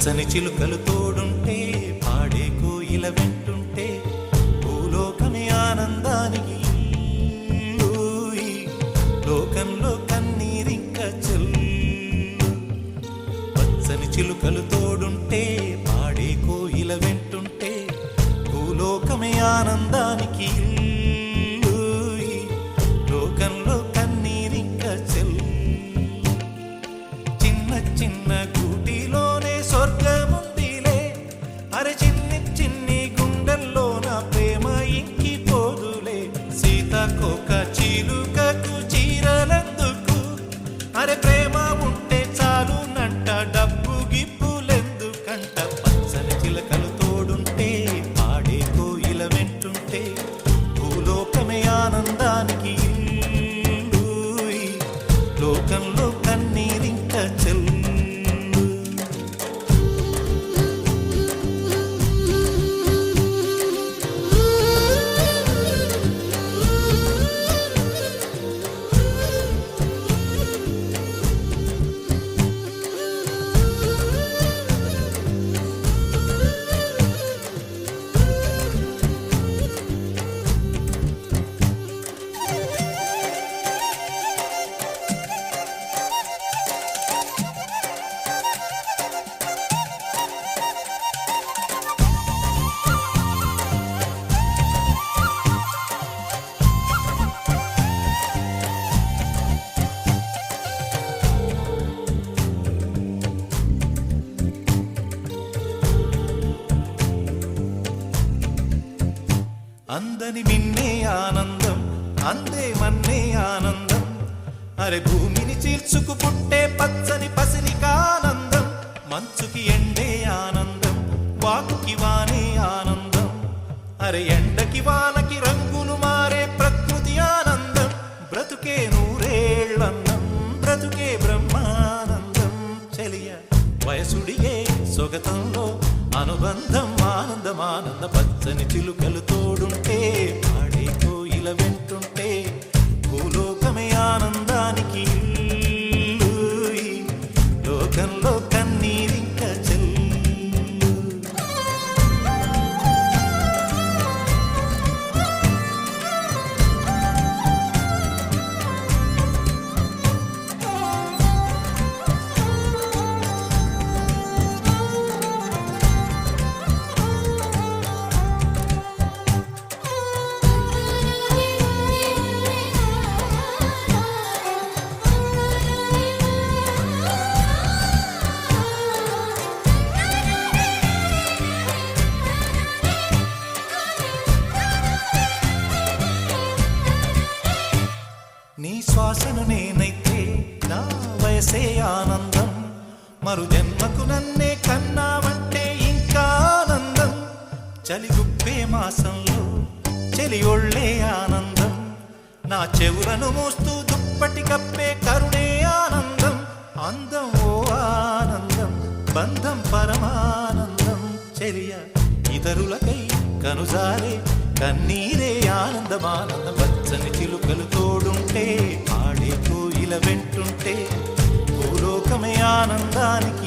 పచ్చని చిలుకలు తోడుంటే పాడే కోయిల వెంటుంటే భూలోకమే ఆనందానికి లోకంలో కన్నీరింక చెల్లు పచ్చని చిలుకలు తోడుంటే పాడే కోయిల వెంటుంటే భూలోకమే ఆనందానికి లోకంలో కన్నీరింక చెల్లు చిన్న చిన్న గూటిలోనే స్వర్గముందిలే అరే చిన్ని చిన్ని గుండెల్లో నా ప్రేమ ఇంకిపోదులే సీతాకోక చిలుకకు చీరలెందుకు అరే ప్రేమ ఉంటే చాలు నంట డబ్బు గిప్పులెందుకంట పచ్చని చిలకలు తోడుంటే పాడే కోయిల వెంటుంటే భూలోకమే ఆనందానికి లోకంలో కన్నీరింక చెల్లు అందని మిన్నే ఆనందం అందే మన్నే ఆనందం అరే భూమిని చీల్చుకు పుట్టే పచ్చని పసిరికానందం మంచుకి ఎండే ఆనందం వాకుకి వానే ఆనందం అరే ఎండకి వానకి రంగులు మారే ప్రకృతి ఆనందం బ్రతుకే నూరేళ్ళన్నం బ్రతుకే బ్రహ్మానందం చెలియ వయసుడిగే సొగతంలో అనుబంధం ఆనందం ఆనంద పచ్చని చిలుకలు తోడుంటే పాడే కోయిల వెంటుంటే భూలోకమే ఆనందానికి లోకంలో కన్నీరింక చెల్లు నీ శ్వాసను నేనైతే నా వయసే ఆనందం మరు జన్మకు నన్నే కన్నావంటే ఇంకా ఆనందం చలిగుప్పే మాసంలో చెలి ఒళ్ళే ఆనందం నా చెవులను మోస్తూ దుప్పటి కప్పే కరుణే ఆనందం అందం ఓ ఆనందం బంధం పరమానందం చెలియ ఇతరులకై కనుజారే కన్నీరే ఆనందమానందం పచ్చని చిలుకలు తోడుంటే పాడే కోయిల వెంటుంటే భూలోకమే ఆనందానికి